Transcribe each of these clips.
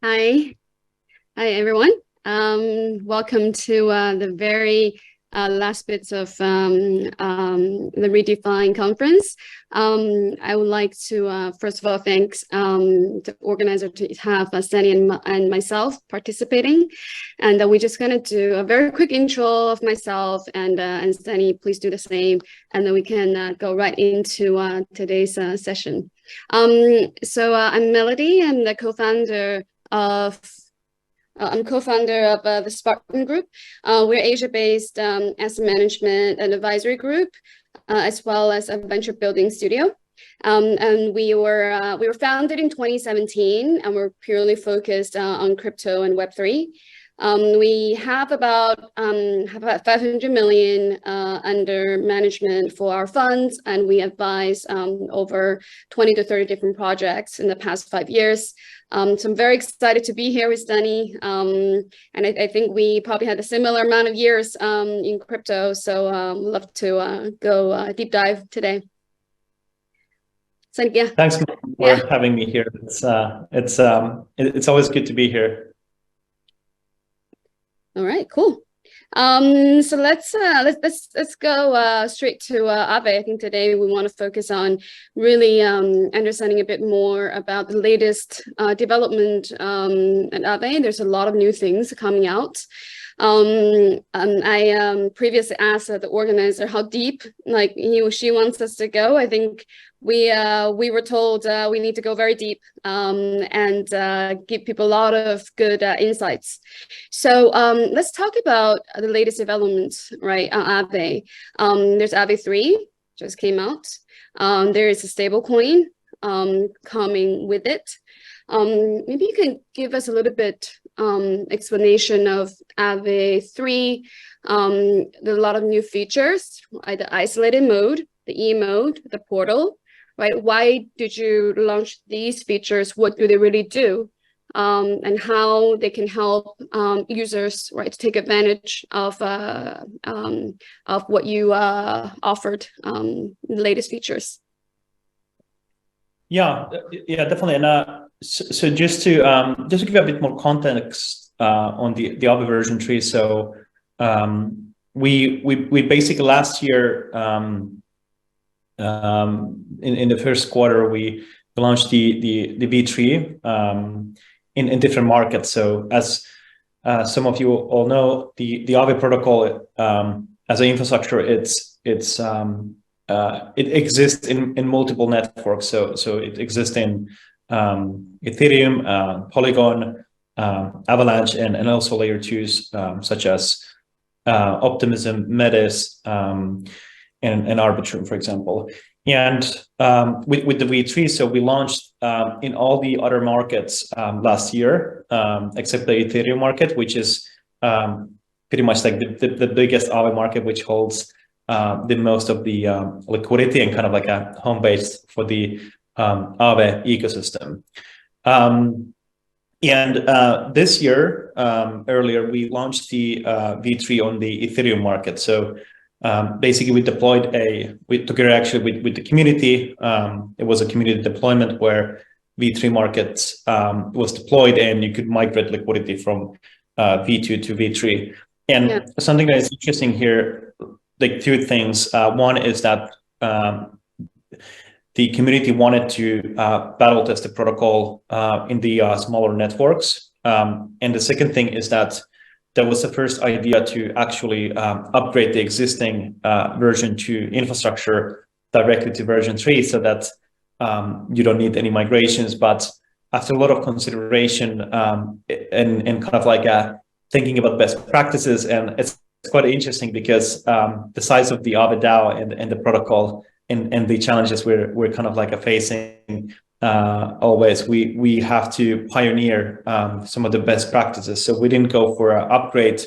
Hi, everyone. Welcome to the very last bits of the Redefine conference. I would like to first of all thanks the organizer to have Stani and myself participating, and we're just gonna do a very quick intro of myself and Stani. Please do the same, and then we can go right into today's session. I'm Melody. I'm the co-founder of the Spartan group. We're Asia-based asset management and advisory group, as well as a venture building studio. And we were founded in 2017, and we're purely focused on crypto and Web3. We have about 500 million under management for our funds, and we advise over 20 to 30 different projects in the past 5 years. So I'm very excited to be here with Stani, and I think we probably had a similar amount of years in crypto, so love to go deep dive today. So yeah. Thanks for having me here. It's always good to be here. All right, cool. So let's go straight to Aave. I think today we want to focus on really understanding a bit more about the latest development at Aave. There's a lot of new things coming out. I previously asked the organizer how deep he or she wants us to go. I think we were told we need to go very deep and give people a lot of good insights. So let's talk about the latest developments, right? Aave. There's Aave 3 just came out. There is a stable coin coming with it. Maybe you can give us a little bit explanation of Aave 3. There are a lot of new features, right? The isolated mode, the E mode, the portal, right? Why did you launch these features? What do they really do? And how they can help users, right, to take advantage of what you offered, the latest features. Yeah, definitely. And so just to give you a bit more context on the Aave version 3. So we basically last year in the first quarter we launched the V3 in different markets. So as some of you all know, the Aave protocol as an infrastructure, it exists in multiple networks. So it exists in Ethereum, Polygon, Avalanche, and also layer 2s such as Optimism, Metis, and Arbitrum, for example. And with the V3, so we launched in all the other markets last year, except the Ethereum market, which is pretty much like the biggest Aave market, which holds the most of the liquidity and kind of like a home base for the Aave ecosystem. And this year, earlier, we launched the V3 on the Ethereum market. So basically, we deployed together actually with the community. It was a community deployment where V3 markets was deployed, and you could migrate liquidity from V2 to V3. And something that is interesting here, like two things. One is that the community wanted to battle test the protocol in the smaller networks. And the second thing is that that was the first idea to actually upgrade the existing version 2 infrastructure directly to version 3 so that you don't need any migrations. But after a lot of consideration and kind of like thinking about best practices, and it's quite interesting because the size of the Aave DAO and the protocol and the challenges we're kind of like facing always, we have to pioneer some of the best practices. So we didn't go for an upgrade.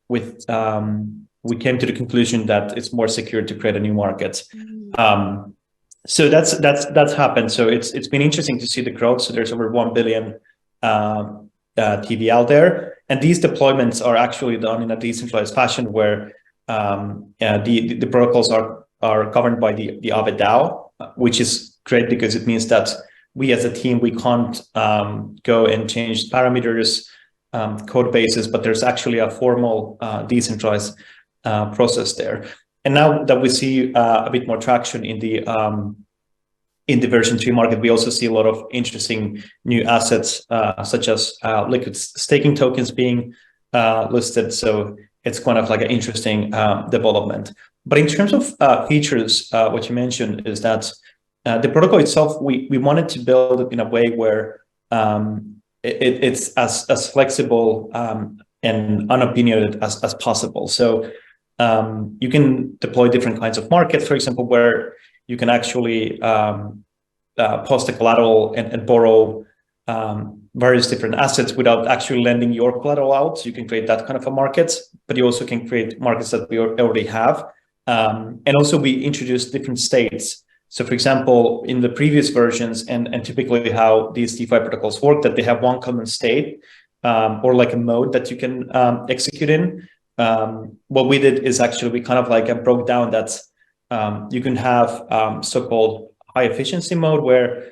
We came to the conclusion that it's more secure to create a new market. So that's happened. So it's been interesting to see the growth. So there's over 1 billion TV out there, and these deployments are actually done in a decentralized fashion where the protocols are governed by the Aave DAO, which is great because it means that we as a team, we can't go and change parameters, code bases, but there's actually a formal decentralized process there. And now that we see a bit more traction in the version 3 market, we also see a lot of interesting new assets, such as liquid staking tokens being listed. So it's kind of like an interesting development. But in terms of features, what you mentioned is that the protocol itself, we wanted to build it in a way where it's as flexible and unopinionated as possible. So you can deploy different kinds of markets, for example, where you can actually post a collateral and borrow various different assets without actually lending your collateral out. So you can create that kind of a market, but you also can create markets that we already have. And also we introduced different states. So for example, in the previous versions and typically how these DeFi protocols work, that they have one common state or like a mode that you can execute in. What we did is actually we kind of like broke down that you can have so-called high efficiency mode where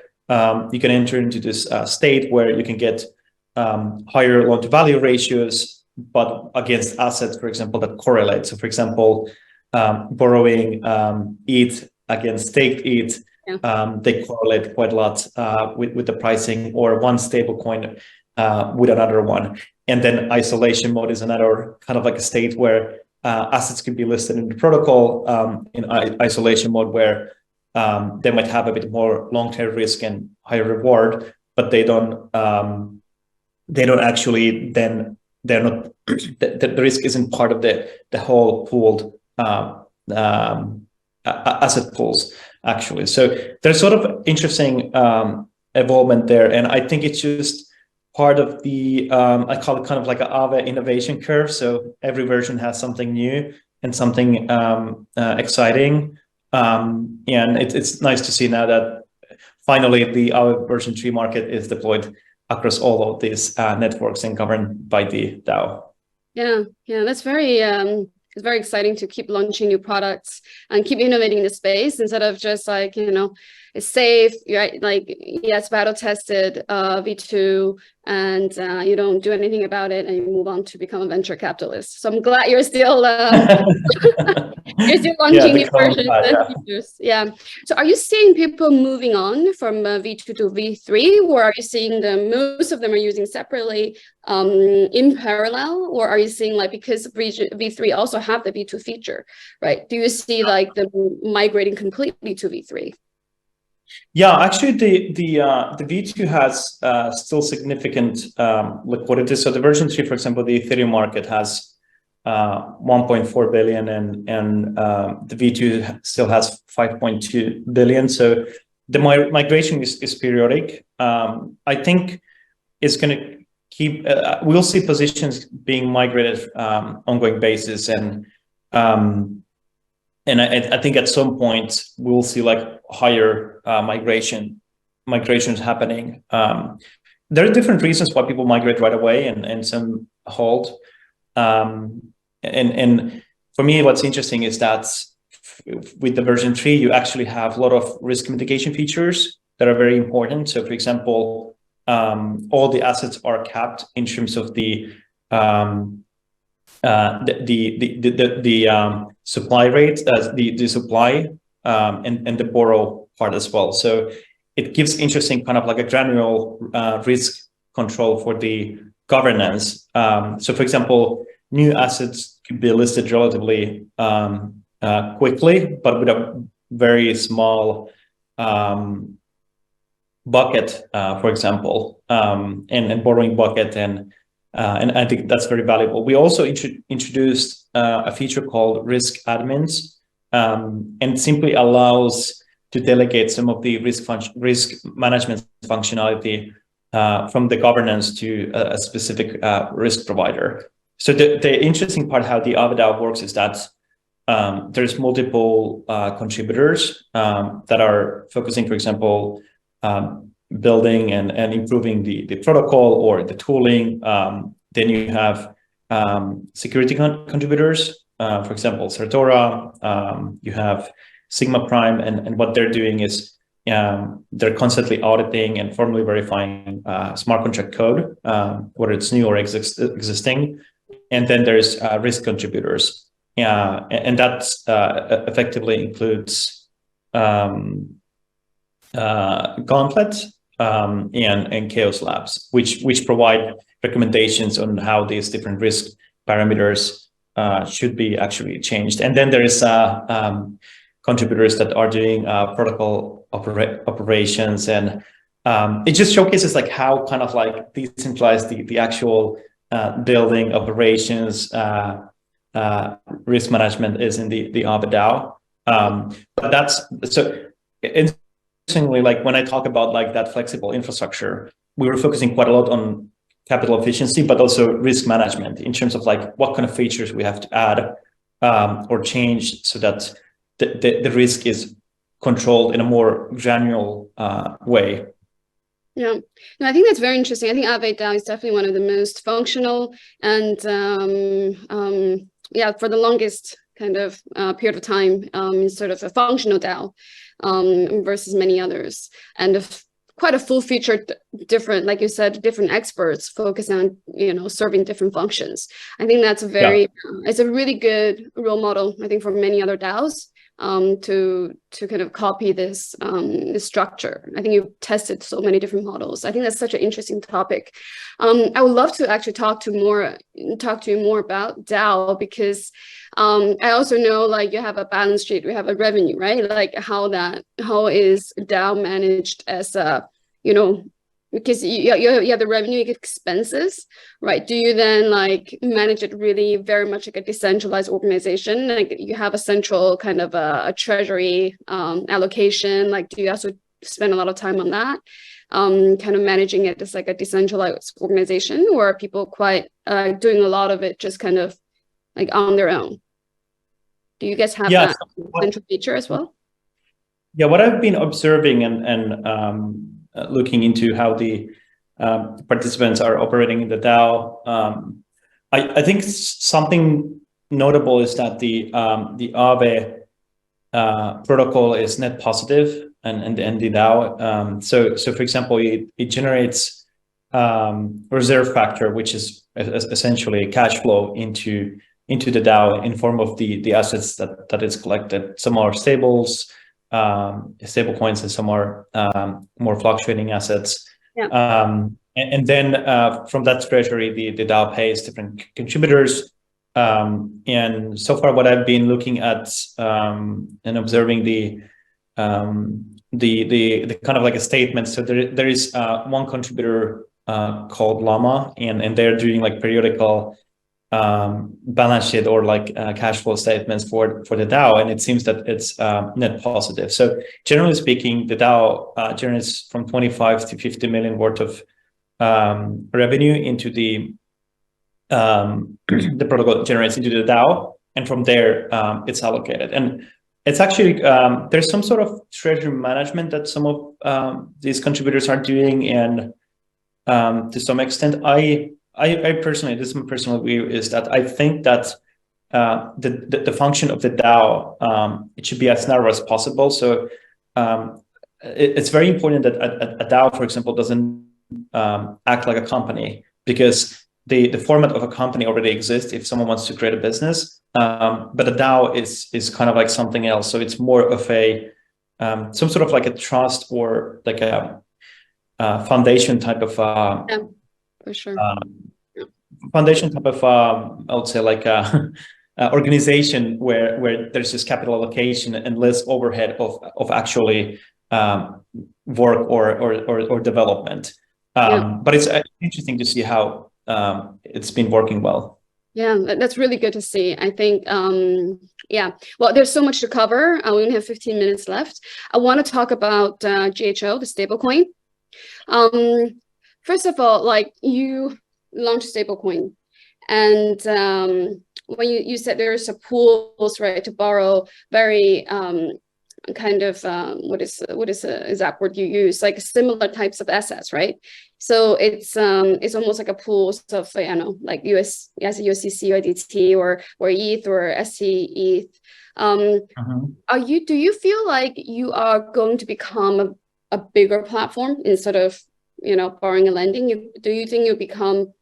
you can enter into this state where you can get higher loan to value ratios, but against assets, for example, that correlate. So for example, borrowing ETH against staked ETH, they correlate quite a lot with the pricing, or one stable coin with another one. And then isolation mode is another kind of like a state where assets can be listed in the protocol in isolation mode, where they might have a bit more long-term risk and higher reward, but they don't actually then they're not the risk isn't part of the whole pooled asset pools actually. So there's sort of interesting evolvement there, and I think it's just part of the I call it kind of like an Aave innovation curve. So every version has something new and something exciting. And it's nice to see now that finally the Aave version 3 market is deployed across all of these networks and governed by the DAO. Yeah, that's very it's very exciting to keep launching new products and keep innovating the space instead of just like, it's safe, right? Like, yes, battle tested V2, and you don't do anything about it and you move on to become a venture capitalist. So I'm glad you're still you're still launching new versions and features. Yeah. So are you seeing people moving on from V2 to V3, or are you seeing most of them are using separately in parallel, or are you seeing like, because V3 also have the V2 feature, right? Do you see like them migrating completely to V3? Yeah, actually, the V2 has still significant liquidity. So the version 3, for example, the Ethereum market has 1.4 billion, and the V2 still has 5.2 billion. So the migration is periodic. I think it's going to keep. We'll see positions being migrated ongoing basis, and I think at some point we'll see like higher migrations happening. There are different reasons why people migrate right away and some hold. And for me, what's interesting is that with the version 3, you actually have a lot of risk mitigation features that are very important. So for example, all the assets are capped in terms of the supply rate, the supply and the borrow part as well. So it gives interesting kind of like a granular risk control for the governance. So for example, new assets could be listed relatively quickly, but with a very small bucket, for example, and borrowing bucket, and I think that's very valuable. We also introduced a feature called risk admins, and simply allows to delegate some of the risk management functionality from the governance to a specific risk provider. So the interesting part how the Aave DAO works is that there's multiple contributors that are focusing, for example, building and improving the protocol or the tooling. Then you have security contributors, for example, Sartora. You have Sigma Prime, and what they're doing is they're constantly auditing and formally verifying smart contract code, whether it's new or existing. And then there's risk contributors. And that effectively includes Gauntlet and Chaos Labs, which provide recommendations on how these different risk parameters should be actually changed. And then there is contributors that are doing protocol operations, and it just showcases like how kind of like decentralized the actual building operations risk management is in the Aave DAO. But that's so interestingly, like when I talk about like that flexible infrastructure, we were focusing quite a lot on capital efficiency, but also risk management in terms of like what kind of features we have to add or change so that the risk is controlled in a more granular way. Yeah, no, I think that's very interesting. I think Aave DAO is definitely one of the most functional and yeah, for the longest kind of period of time, sort of a functional DAO versus many others, and quite a full-featured, different, like you said, different experts focus on serving different functions. I think that's a very it's a really good role model, I think, for many other DAOs to kind of copy this structure. I think you've tested so many different models. I think that's such an interesting topic. I would love to actually talk to you more about DAO, because I also know like you have a balance sheet, we have a revenue, right? Like how is DAO managed as a, because you have the revenue, you get expenses, right? Do you then like manage it really very much like a decentralized organization? Like you have a central kind of a treasury allocation? Like do you also spend a lot of time on that? Kind of managing it as like a decentralized organization, or are people quite doing a lot of it just kind of like on their own? Do you guys have that central feature as well? Yeah, what I've been observing and looking into how the participants are operating in the DAO, I think something notable is that the Aave protocol is net positive, and the DAO. So for example, it generates reserve factor, which is essentially cash flow into the DAO in form of the assets that is collected. Some are stable coins, and some are more fluctuating assets. And then from that treasury, the DAO pays different contributors. And so far, what I've been looking at and observing the kind of like a statement. So there is one contributor called Llama, and they're doing like periodical balance sheet or like cash flow statements for the DAO, and it seems that it's net positive. So generally speaking, the DAO generates from 25 to 50 million worth of revenue into the protocol generates into the DAO, and from there it's allocated. And it's actually there's some sort of treasury management that some of these contributors are doing, and to some extent, I personally, this is my personal view, is that I think that the function of the DAO, it should be as narrow as possible. So it's very important that a DAO, for example, doesn't act like a company, because the format of a company already exists if someone wants to create a business. But a DAO is kind of like something else. So it's more of a some sort of like a trust, or like a foundation type of for sure. Foundation type of I would say like a organization where there's just capital allocation and less overhead of actually work or development. But it's interesting to see how it's been working well. Yeah, that's really good to see. I think, yeah, well, there's so much to cover. We only have 15 minutes left. I want to talk about GHO, the stablecoin. First of all, like you launched stablecoin, and when you said there's a pools, right, to borrow very kind of what is the exact word you use, like similar types of assets, right? So it's almost like a pool of, I don't know, like USDC or DT or ETH or ST ETH. Do you feel like you are going to become a bigger platform instead of, borrowing and lending? Do you think you become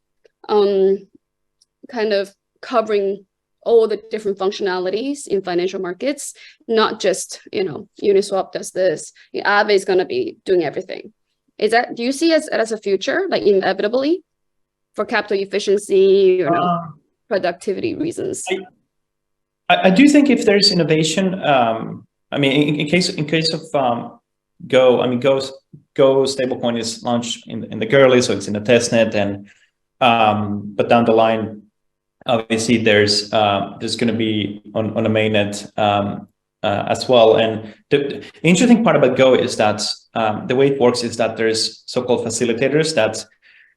kind of covering all the different functionalities in financial markets, not just, Uniswap does this, Aave is going to be doing everything? Do you see it as a future, like inevitably, for capital efficiency, productivity reasons? I do think if there's innovation, in case of Go, Go stablecoin is launched in the early, so it's in the testnet, and but down the line, obviously there's going to be on the mainnet as well. And the interesting part about Go is that the way it works is that there's so-called facilitators that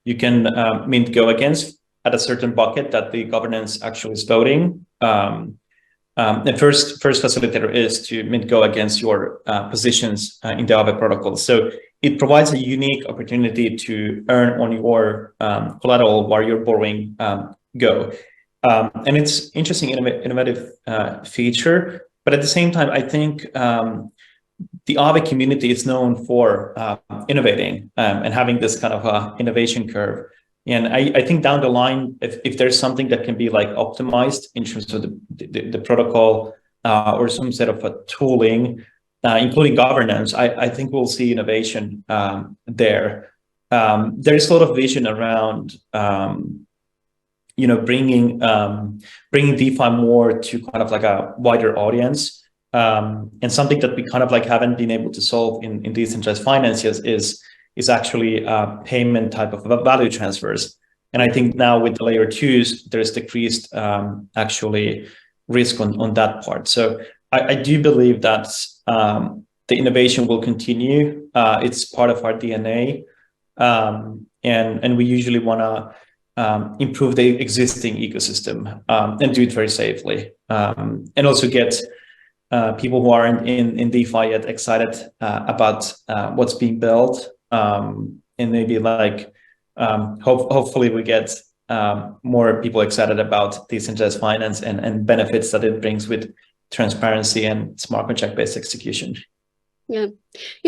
you can mint Go against at a certain bucket that the governance actually is voting. The first facilitator is to mint Go against your positions in the Aave protocol. So it provides a unique opportunity to earn on your collateral while you're borrowing Go. And it's interesting, innovative feature. But at the same time, I think the Aave community is known for innovating and having this kind of innovation curve. And I think down the line, if there's something that can be like optimized in terms of the protocol or some sort of a tooling, including governance, I think we'll see innovation there. There is a lot of vision around, bringing DeFi more to kind of like a wider audience. And something that we kind of like haven't been able to solve in decentralized finance is actually payment type of value transfers. And I think now with the layer 2s, there's decreased actually risk on that part. So I do believe that the innovation will continue. It's part of our DNA. And we usually want to improve the existing ecosystem and do it very safely. And also get people who aren't in DeFi yet excited about what's being built. And maybe like hopefully we get more people excited about decentralized finance and benefits that it brings with transparency and smart contract based execution. Yeah.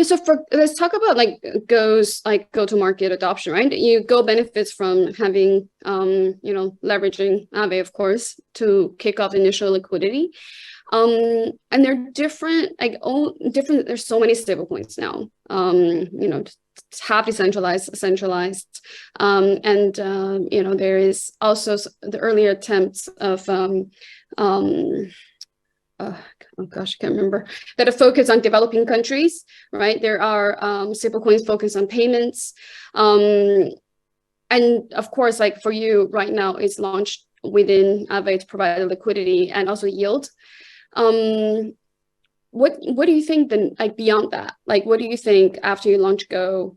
So let's talk about like Go's like go-to-market adoption, right? Go benefits from having leveraging Aave, of course, to kick off initial liquidity. And they're different, there's so many stable points now. Half decentralized, centralized. And there is also the earlier attempts of oh gosh, I can't remember, that are focused on developing countries, right? There are stablecoins focused on payments. And of course, like for you right now, it's launched within Aave to provide liquidity and also yield. What do you think then, like beyond that? Like, what do you think after you launch Go?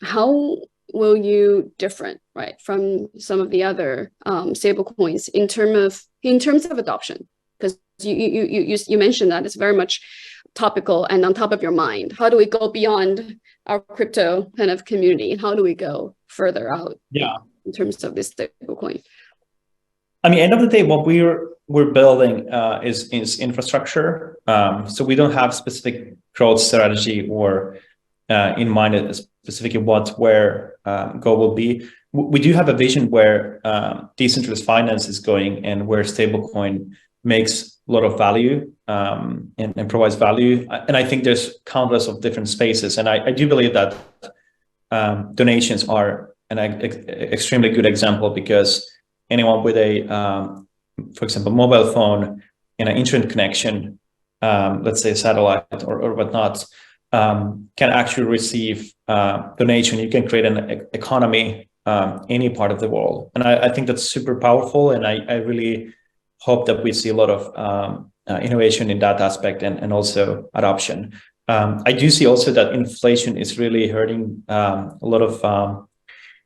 How will you different, right, from some of the other stablecoins in terms of adoption? Because you mentioned that it's very much topical and on top of your mind. How do we go beyond our crypto kind of community? How do we go further out? Yeah, in terms of this stablecoin. End of the day, what we're building is infrastructure. So we don't have specific growth strategy or in mind specifically where Go will be. We do have a vision where decentralized finance is going and where stablecoin makes a lot of value and provides value. And I think there's countless of different spaces. And I do believe that donations are an extremely good example, because anyone with a, for example, mobile phone and an internet connection, let's say a satellite or whatnot, can actually receive donation. You can create an economy any part of the world. And I think that's super powerful. And I really hope that we see a lot of innovation in that aspect and also adoption. I do see also that inflation is really hurting a lot of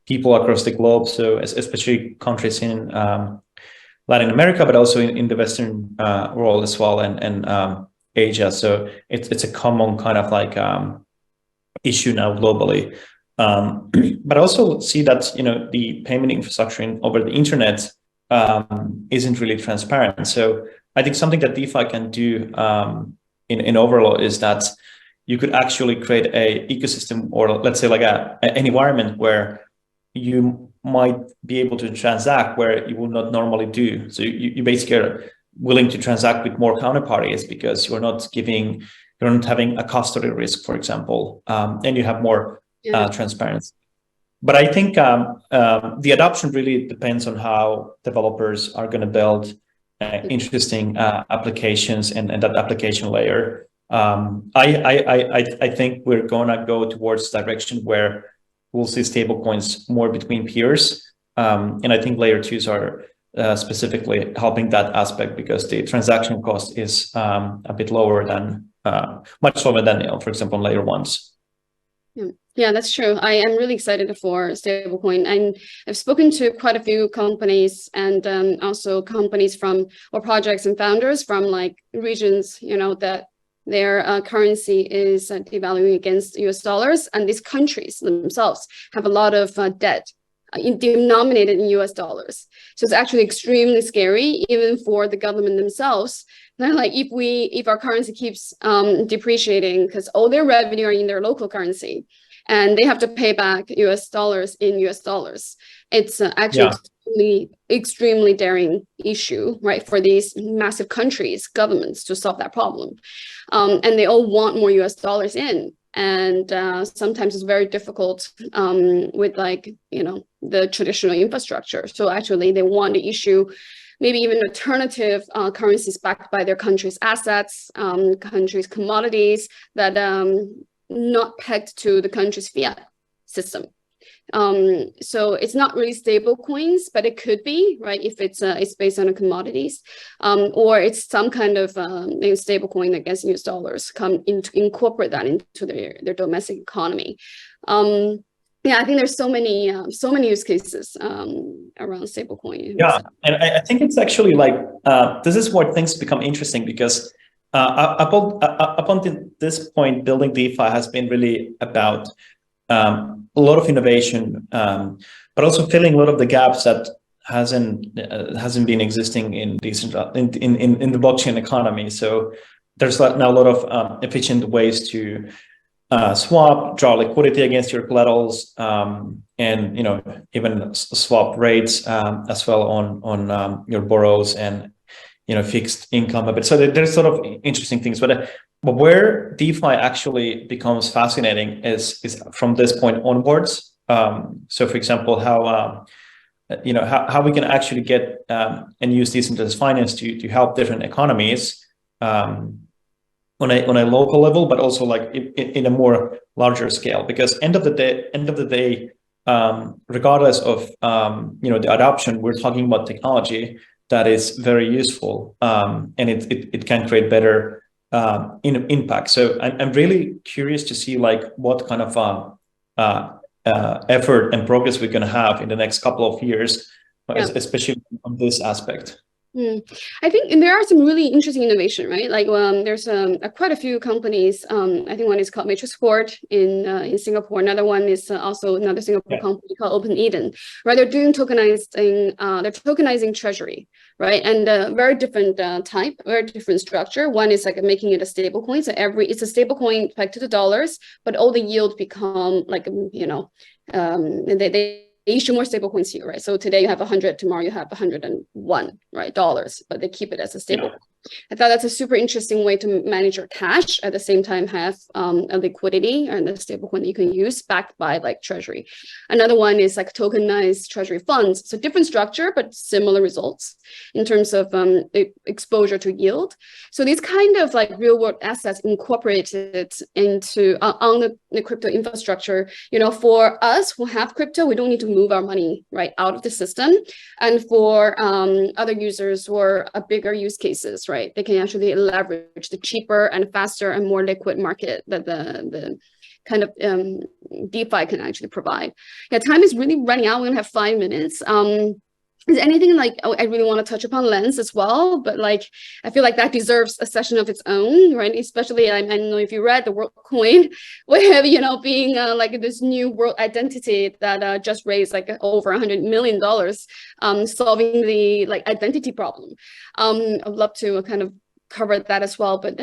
people across the globe. So especially countries in Latin America, but also in the Western world as well. And Asia. So it's a common kind of like issue now globally. But I also see that, you know, the payment infrastructure over the internet isn't really transparent. So I think something that DeFi can do in overall is that you could actually create a ecosystem, or let's say like an environment where you might be able to transact where you will not normally do. So you basically are willing to transact with more counterparties because you're not having a custody risk, for example, and you have more transparency. But I think the adoption really depends on how developers are going to build interesting applications and that application layer. I think we're going to go towards the direction where we'll see stablecoins more between peers. And I think layer twos are specifically helping that aspect because the transaction cost is a bit lower than, much lower than, you know, for example, layer ones. Yeah, that's true. I am really excited for stablecoin, and I've spoken to quite a few companies and also companies from, or projects and founders from like regions, you know, that their currency is devaluing against US dollars, and these countries themselves have a lot of debt denominated in US dollars. So it's actually extremely scary, even for the government themselves. They're like, if our currency keeps depreciating, because all their revenue are in their local currency, and they have to pay back US dollars in US dollars. It's actually extremely daring issue, right, for these massive countries, governments, to solve that problem. And they all want more US dollars in. And sometimes it's very difficult with, like, you know, the traditional infrastructure. So actually they want to issue maybe even alternative currencies backed by their country's assets, country's commodities that not pegged to the country's fiat system. So it's not really stable coins, but it could be, right, if it's based on the commodities, or it's some kind of stable coin against US dollars, incorporate that into their domestic economy. Yeah, I think there's so many use cases around stablecoin. Yeah, and I think it's actually like this is where things become interesting, because up until this point, building DeFi has been really about a lot of innovation, but also filling a lot of the gaps that hasn't been existing in the blockchain economy. So there's now a lot of efficient ways to swap, draw liquidity against your collaterals, and, you know, even swap rates as well on your borrows, and, you know, fixed income a bit. So there's sort of interesting things, but where DeFi actually becomes fascinating is from this point onwards. So for example, how we can actually get and use decentralized finance to help different economies on a local level, but also like in a more larger scale. Because end of the day, regardless of the adoption, we're talking about technology that is very useful, and it can create better impact. So I'm really curious to see like what kind of effort and progress we're going to have in the next couple of years, especially on this aspect. I think there are some really interesting innovation, right? Like there's quite a few companies. I think one is called Metis in Singapore. Another one is also another Singapore company called Optimism, right? They're doing tokenizing. They're tokenizing treasury, right? And very different type, very different structure. One is like making it a stable coin. So it's a stable coin pegged to the dollars, but all the yield become like, they issue more stable coins here, right? So today you have 100, tomorrow you have 101, right, dollars, but they keep it as a stable coin. I thought that's a super interesting way to manage your cash, at the same time have a liquidity and a stable coin that you can use backed by like treasury. Another one is like tokenized treasury funds. So different structure, but similar results in terms of exposure to yield. So these kind of like real world assets incorporated into on the crypto infrastructure, for us who have crypto, we don't need to move our money right out of the system. And for other users who are bigger use cases, right, they can actually leverage the cheaper and faster and more liquid market that the kind of DeFi can actually provide. Yeah, time is really running out. We're gonna have 5 minutes. is there anything like, oh, I really want to touch upon Lens as well, but like I feel like that deserves a session of its own, right? Especially I don't know if you read the WorldCoin, where being like this new world identity that just raised like over $100 million, solving the like identity problem. I'd love to kind of cover that as well, but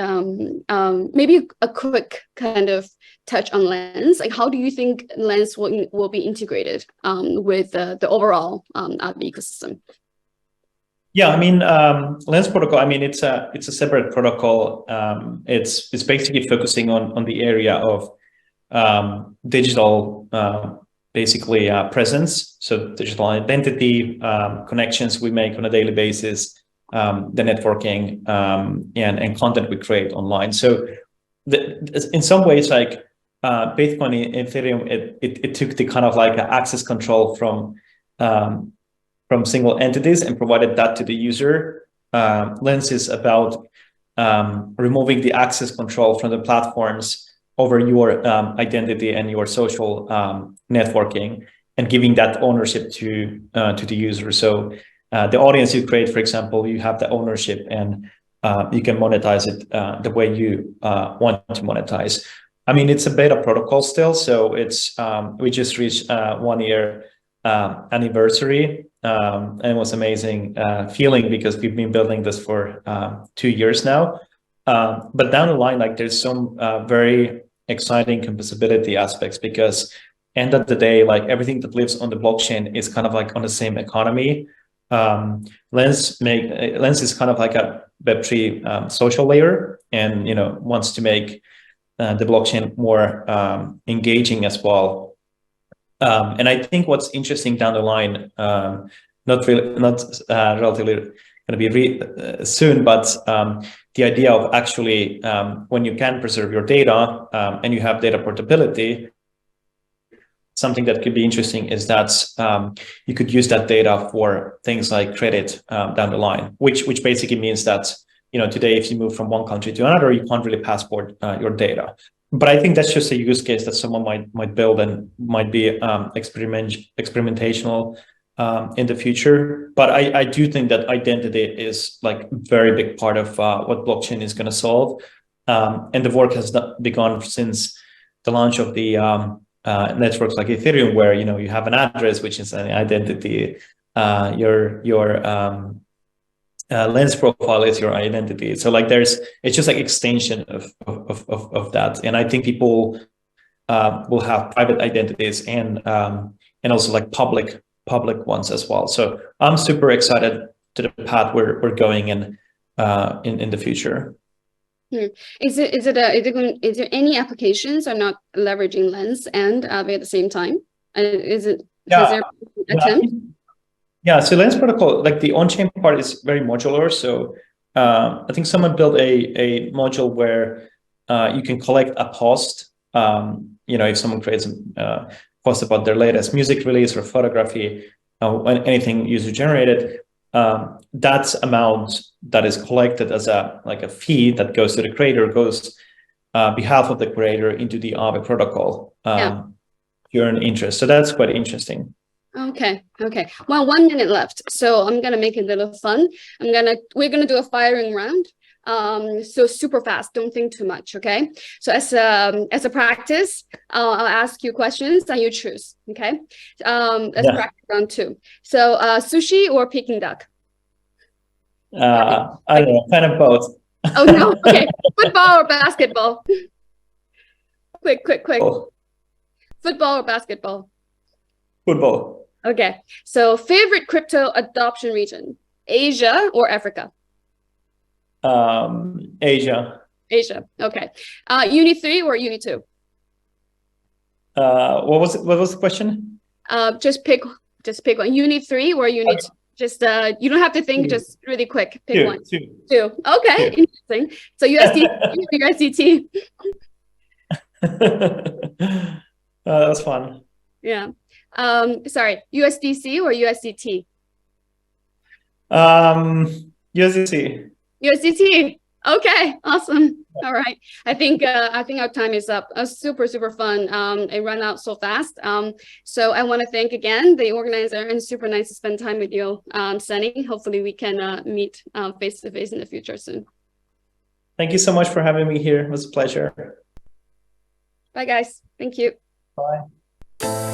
maybe a quick kind of touch on Lens. Like, how do you think Lens will be integrated with the overall Aave ecosystem? Yeah, I mean, Lens protocol, I mean, it's a separate protocol. It's basically focusing on the area of digital basically presence, so digital identity, connections we make on a daily basis, the networking and content we create online. So in some ways, like Bitcoin and Ethereum, it took the kind of like access control from single entities and provided that to the user. Lens is about removing the access control from the platforms over your identity and your social networking, and giving that ownership to the user. So the audience you create, for example, you have the ownership, and you can monetize it the way you want to monetize. I mean, it's a beta protocol still, so it's we just reached 1 year anniversary, and it was amazing feeling because we've been building this for 2 years now. But down the line, like there's some very exciting composability aspects, because end of the day, like everything that lives on the blockchain is kind of like on the same economy. Lens is kind of like a Web3 social layer, and wants to make the blockchain more engaging as well. And I think what's interesting down the line, not relatively going to be soon, but the idea of actually when you can preserve your data and you have data portability, something that could be interesting is that you could use that data for things like credit down the line, which basically means that today if you move from one country to another, you can't really passport your data. But I think that's just a use case that someone might build and might be experimentational in the future. But I do think that identity is like a very big part of what blockchain is going to solve, and the work has begun since the launch of the networks like Ethereum, where you have an address, which is an identity. Your Lens profile is your identity. So like it's just like extension of that. And I think people will have private identities and also like public ones as well. So I'm super excited to the path we're going in the future. Is there any applications are not leveraging Lens and Aave at the same time? Is there attempt? Yeah, so Lens protocol, like the on-chain part is very modular. So I think someone built a module where you can collect a post. If someone creates a post about their latest music release or photography, anything user generated, that's amount that is collected as a fee that goes to the creator, goes behalf of the creator into the Aave protocol. You earn interest. So that's quite interesting. Okay. Well, 1 minute left, so I'm gonna make it a little fun. We're gonna do a firing round. So super fast. Don't think too much. Okay. So as a practice, I'll ask you questions and you choose. Okay. Let's practice round 2. So sushi or Peking duck? I don't know, kind of both. Oh no. Okay. Football or basketball? Quick. Oh. Football or basketball? Football. Okay. So favorite crypto adoption region, Asia or Africa? Asia. Okay. Uni 3 or Uni 2? What was the question? Just pick one. Uni 3 or Uni 2? Just you don't have to think. 2. Just really quick. Pick one. 2. Okay. 2. Interesting. So USDT. That was fun. Yeah. Sorry, USDC or USDT? USDC. USDT. Okay, awesome. All right. I think our time is up. Super fun. It ran out so fast. So I want to thank again the organizer, and super nice to spend time with you, Stani. Hopefully we can meet face to face in the future soon. Thank you so much for having me here. It was a pleasure. Bye guys. Thank you. Bye.